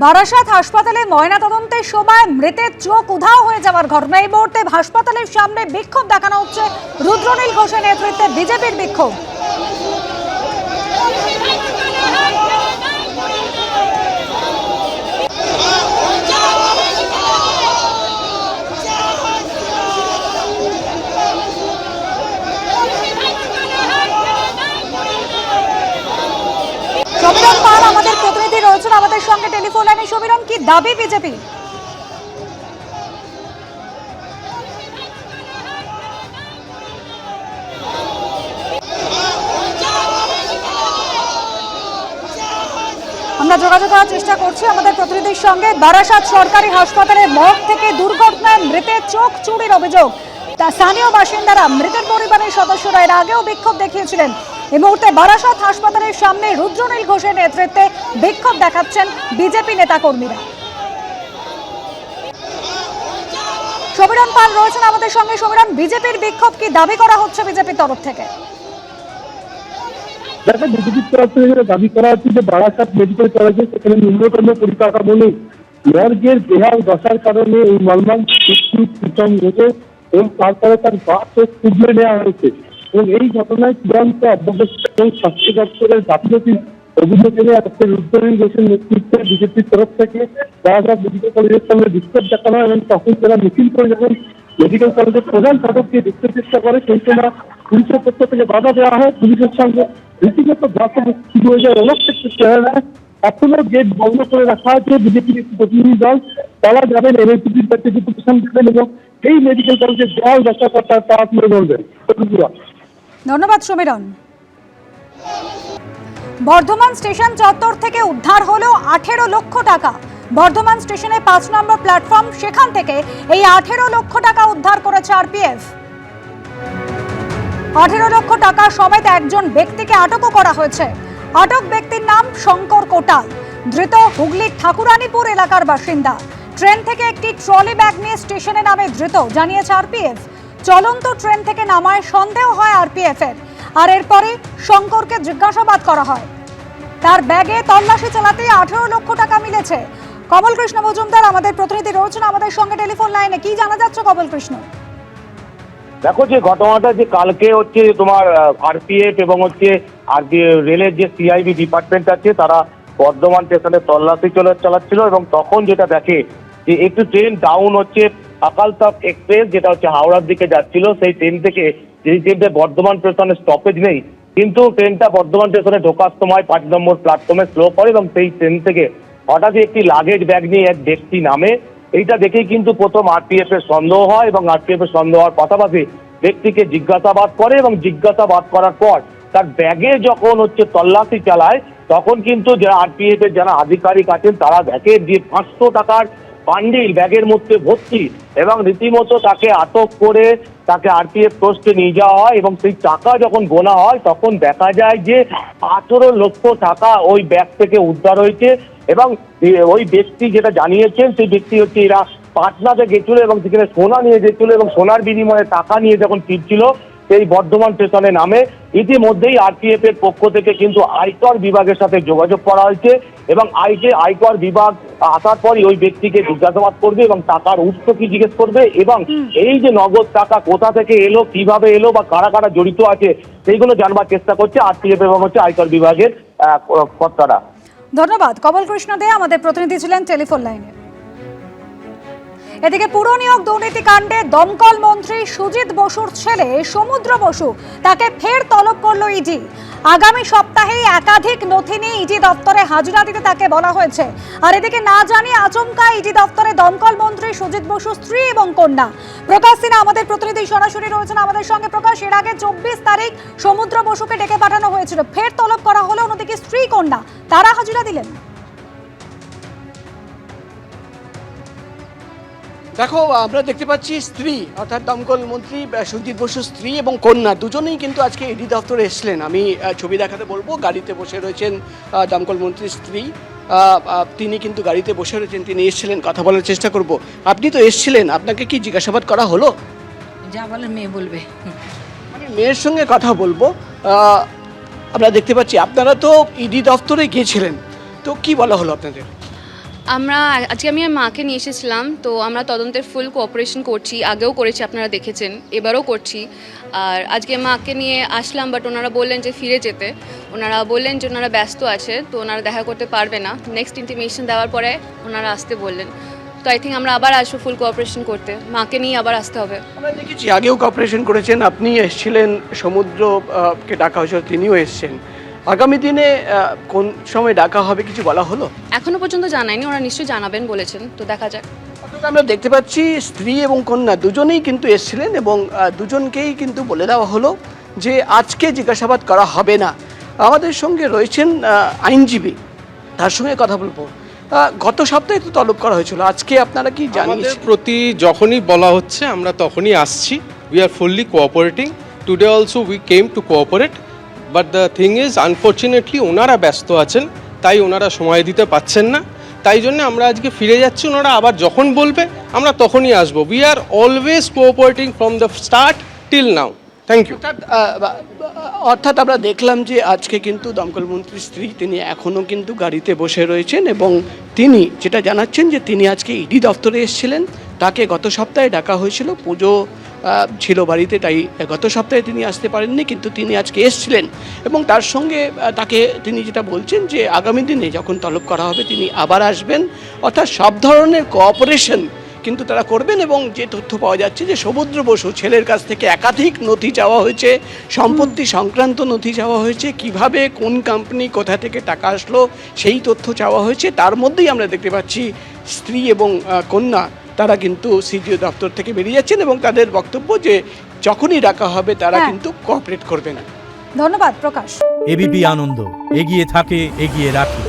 বারাসাত হাসপাতালে ময়নাতদন্তের সময় মৃতের চোখ উধাও হয়ে যাওয়ার ঘটনা। এই মুহূর্তে হাসপাতালের সামনে বিক্ষোভ দেখানো হচ্ছে। রুদ্রনীল ঘোষের নেতৃত্বে বিজেপির বিক্ষোভ। সমীরণ পাল আমাদের প্রতিনিধি রয়েছেন আমাদের সঙ্গে টেলিফোন লাইনে। সমীরণ, কি দাবি বিজেপি? আমরা যোগাযোগ করার চেষ্টা করছি আমাদের প্রতিনিধির সঙ্গে। বারাসাত সরকারি হাসপাতালে মর্গ থেকে দুর্ঘটনায় মৃতের চোখ চুরির অভিযোগ। তা স্থানীয় বাসিন্দারা, মৃতের পরিবারের সদস্যরা এর আগেও বিক্ষোভ দেখিয়েছিলেন। এই মুহূর্তে বারাসাত হাসপাতালের সামনে রুদ্রনীল ঘোষের নেতৃত্বে বিক্ষোভ দেখাচ্ছেন বিজেপি নেতাকর্মীরা। সমীরণ পাল রয়েছেন আমাদের সঙ্গে। সমীরণ, বিজেপির বিক্ষোভ, কি দাবি করা হচ্ছে বিজেপির তরফ থেকে? দেখো, বিজেপির তরফ থেকে দাবি করা হচ্ছে যে বারাসাত মেডিকেল কলেজে সেখানে ন্যূনতম পরিকাঠামো নেই। মর্গের বেহাল দশার কারণে এই মর্মান্তিক মৃত্যু প্রীতম ঘটে এবং তারপরে তার বাসও তুলে নেওয়া হয়েছে। এবং এই ঘটনায় চূড়ান্ত অব্যবস্থা এবং স্বাস্থ্য দপ্তরের গাফিলতির অভিযোগ এনে আজকে রুদ্রনীল ঘোষের নেতৃত্বে বিজেপির তরফ থেকে বারাসাত মেডিকেল কলেজের সামনে বিক্ষোভ দেখানো হয়। এবং তখন তারা মিছিল করে যখন মেডিকেল কলেজের প্রধান ফটককে দেখতে চেষ্টা করে, সেই সময় পুলিশের পক্ষ থেকে বাধা দেওয়া হয়। পুলিশের সঙ্গে রীতিমত ধস্তাধস্তি শুরু হয়ে যায়। অনেক ক্ষেত্রে চেহারা এখনো গেট বন্ধ করে রাখা আছে। বিজেপির একটি প্রতিনিধি দল তারা যাবেন এনএসপির কাছে ডেপুটেশন দেবেন এবং এই মেডিকেল কলেজের দেওয়াল দেখা তারা তুলে ধরবেন। ধন্যবাদ সমীরণ। বর্ধমান স্টেশন চত্বর থেকে উদ্ধার হলো 18 লক্ষ টাকা। বর্ধমান স্টেশনে 5 নম্বর প্ল্যাটফর্ম, সেখান থেকে এই 18 লক্ষ টাকা উদ্ধার করেছে আরপিএফ। 18 লক্ষ টাকা সমেত একজন ব্যক্তিকে আটকও করা হয়েছে। আটক ব্যক্তির নাম শঙ্কর কোটাল, ধৃত হুগলির ঠাকুরানীপুর এলাকার বাসিন্দা। ট্রেন থেকে একটি ট্রলি ব্যাগ নিয়ে স্টেশনে নামে ধৃত, জানিয়েছে আরপিএফ। চলন্ত ট্রেন থেকে নামায় সন্দেহ হয় আরপিএফ এর, আর এরপরে শঙ্করকে জিজ্ঞাসাবাদ করা হয়। তার ব্যাগে তল্লাশি চালাতেই 18 লক্ষ টাকা মিলেছে। কমল কৃষ্ণ মজুমদার আমাদের প্রতিনিধি রয়েছেন আমাদের সঙ্গে টেলিফোন লাইনে। কি জানা যাচ্ছে কমল কৃষ্ণ? দেখো, যে ঘটনাটা যে কালকে হচ্ছে তোমার আরপিএফ এবং হচ্ছে রেলের যে সিআইবি ডিপার্টমেন্ট আছে তারা বর্ধমান স্টেশনে তল্লাশি চালাচ্ছিল এবং তখন যেটা দেখে যে একটু ট্রেন ডাউন হচ্ছে আকালতাক এক্সপ্রেস, যেটা হচ্ছে হাওড়ার দিকে যাচ্ছিল। সেই ট্রেন থেকে যেই ট্রেনটা বর্ধমান স্টেশনে স্টপেজ নেই, কিন্তু ট্রেনটা বর্ধমান স্টেশনে ঢোকার সময় 5 নম্বর প্ল্যাটফর্মে স্লো করে এবং সেই ট্রেন থেকে হঠাৎই একটি লাগেজ ব্যাগ নিয়ে এক ব্যক্তি নামে। এইটা দেখেই কিন্তু প্রথম আরপিএফ এর সন্দেহ হয় এবং আরপিএফ এর সন্দেহ হওয়ার পাশাপাশি ব্যক্তিকে জিজ্ঞাসাবাদ করে এবং জিজ্ঞাসাবাদ করার পর তার ব্যাগে যখন হচ্ছে তল্লাশি চালায়, তখন কিন্তু যারা আরপিএফ এর যারা আধিকারিক আছেন তারা দেখে যে 500 টাকার বান্ডিল ব্যাগের মধ্যে ভর্তি এবং রীতিমতো তাকে আটক করে তাকে আরপিএফ পোস্টে নিয়ে যাওয়া হয়। এবং সেই টাকা যখন গোনা হয় তখন দেখা যায় যে 18 লক্ষ টাকা ওই ব্যাগ থেকে উদ্ধার হয়েছে। এবং ওই ব্যক্তি যেটা জানিয়েছেন, সেই ব্যক্তি হচ্ছে এরা পাটনাতে গেছিল এবং সেখানে সোনা নিয়ে যেছিল এবং সোনার বিনিময়ে টাকা নিয়ে যখন ফিরছিল সেই বর্ধমান স্টেশনে নামে। ইতিমধ্যেই আরপিএফ এর পক্ষ থেকে কিন্তু আয়কর বিভাগের সাথে যোগাযোগ করা হয়েছে এবং আয়কর বিভাগ আসার পরই ওই ব্যক্তিকে জিজ্ঞাসাবাদ করবে এবং টাকার উৎস কি জিজ্ঞেস করবে এবং এই যে নগদ টাকা কোথা থেকে এলো, কিভাবে এলো বা কারা কারা জড়িত আছে সেইগুলো জানবার চেষ্টা করছে আরপিএফ এবং হচ্ছে আয়কর বিভাগের কর্তারা। ধন্যবাদ কমল কৃষ্ণ দে আমাদের প্রতিনিধি ছিলেন টেলিফোন লাইনে। এদিকে পুর নিয়োগ দুর্নীতি কাণ্ডে দমকল মন্ত্রী সুজিত বসুর ছেলে সমুদ্র বসু, তাকে ফের তলব করলো ইডি। আগামী সপ্তাহেই একাধিক নথি নিয়ে ইডি দপ্তরে হাজিরা দিতে তাকে বলা হয়েছে। আর এদিকে না জানিয়ে আচমকা ইডি দপ্তরে দমকল মন্ত্রী সুজিত বসুর স্ত্রী এবং কন্যা। প্রকাশ সিনহা আমাদের প্রতিনিধি সরাসরি রয়েছেন আমাদের সঙ্গে। প্রকাশ, এর আগে 24 তারিখ সমুদ্র বসুকে ডেকে পাঠানো হয়েছিল, ফের তলব করা হলো। অন্যদিকে স্ত্রী কন্যা তারা হাজিরা দিলেন। দেখো, আমরা দেখতে পাচ্ছি স্ত্রী অর্থাৎ দমকল মন্ত্রী সুজিত বসুর স্ত্রী এবং কন্যা দুজনেই কিন্তু আজকে ইডি দপ্তরে এসছিলেন। আমি ছবি দেখাতে বলবো। গাড়িতে বসে রয়েছেন দমকল মন্ত্রীর স্ত্রী, তিনি কিন্তু গাড়িতে বসে রয়েছেন, তিনি এসছিলেন। কথা বলার চেষ্টা করব। আপনি তো এসছিলেন, আপনাকে কি জিজ্ঞাসাবাদ করা হলো? যা বলে মেয়ে বলবে, আমি মেয়ের সঙ্গে কথা বলবো। আমরা দেখতে পাচ্ছি আপনারা তো ইডি দপ্তরে গিয়েছিলেন, তো কি বলা হলো আপনাদের? আজকে আমি আমার মাকে নিয়ে এসেছিলাম, তো আমরা তদন্তের ফুল কোঅপারেশন করছি, আগেও করেছি, আপনারা দেখেছেন, এবারও করছি। আর আজকে মাকে নিয়ে আসলাম, বাট ওনারা বললেন যে ফিরে যেতে। ওনারা বললেন যে ওনারা ব্যস্ত আছে, তো ওনারা দেখা করতে পারবে না। নেক্সট ইন্টিমেশন দেওয়ার পরে ওনারা আসতে বললেন। তো আই থিঙ্ক আমরা আবার আসবো ফুল কোঅপারেশন করতে, মাকে নিয়ে আবার আসতে হবে। আমরা দেখেছি আগেও কপারেশন করেছেন, আপনি এসেছিলেন, সমুদ্রকে ডাকা হয়েছিল, তিনিও এসছেন। আগামী দিনে কোন সময় ডাকা হবে কিছু বলা হলো? এখনো পর্যন্ত জানায়নি, ওরা নিশ্চয়ই জানাবেন বলেছেন, তো দেখা যাক। অর্থাৎ আমরা দেখতে পাচ্ছি স্ত্রী এবং কন্যা দুজনেই কিন্তু এসেছিলেন এবং দুজনকেই কিন্তু বলে দেওয়া হলো যে আজকে জিজ্ঞাসাবাদ করা হবে না। আমাদের সঙ্গে রয়েছেন আইনজীবী, তার সঙ্গে কথা বলবো। গত সপ্তাহে তো তলব করা হয়েছিল, আজকে আপনারা কি আমাদের জানিয়েছেন? প্রতি যখনই বলা হচ্ছে আমরা তখনই আসছি। We are fully cooperating. Today also we came to cooperate, but the thing is unfortunately ওনারা ব্যস্ত আছেন, তাই ওনারা সময় দিতে পাচ্ছেন না। তাই জন্য আমরা আজকে ফিরে যাচ্ছি। ওনারা আবার যখন বলবে আমরা তখনই আসবো। We are always cooperating from the start till now. Thank you. অর্থাৎ আমরা দেখলাম যে আজকে কিন্তু দমকল মন্ত্রীর স্ত্রী তিনি এখনও কিন্তু গাড়িতে বসে রয়েছেন এবং তিনি যেটা জানাচ্ছেন যে তিনি আজকে ইডি দপ্তরে এসেছিলেন। তাকে গত সপ্তাহে ডাকা হয়েছিল, পুজো ছিল বাড়িতে, তাই গত সপ্তাহে তিনি আসতে পারেননি, কিন্তু তিনি আজকে এসেছিলেন এবং তার সঙ্গে তাকে তিনি যেটা বলছেন যে আগামী দিনে যখন তলব করা হবে তিনি আবার আসবেন। অর্থাৎ সব ধরনের কোঅপারেশন কিন্তু তারা করবেন। এবং যে তথ্য পাওয়া যাচ্ছে যে সমুদ্র বসু ছেলের কাছ থেকে একাধিক নথি চাওয়া হয়েছে, সম্পত্তি সংক্রান্ত নথি চাওয়া হয়েছে, কিভাবে কোন কোম্পানি কোথা থেকে টাকা আসলো সেই তথ্য চাওয়া হয়েছে। তার মধ্যেই আমরা দেখতে পাচ্ছি স্ত্রী এবং কন্যা তারা কিন্তু সিডিও দপ্তর থেকে বেরিয়ে যাচ্ছেন এবং তাদের বক্তব্য যে যখনই ডাকা হবে তারা কিন্তু কোঅপারেট করবে না। ধন্যবাদ প্রকাশ। এবিপি আনন্দ, এগিয়ে থাকে, এগিয়ে রাখে।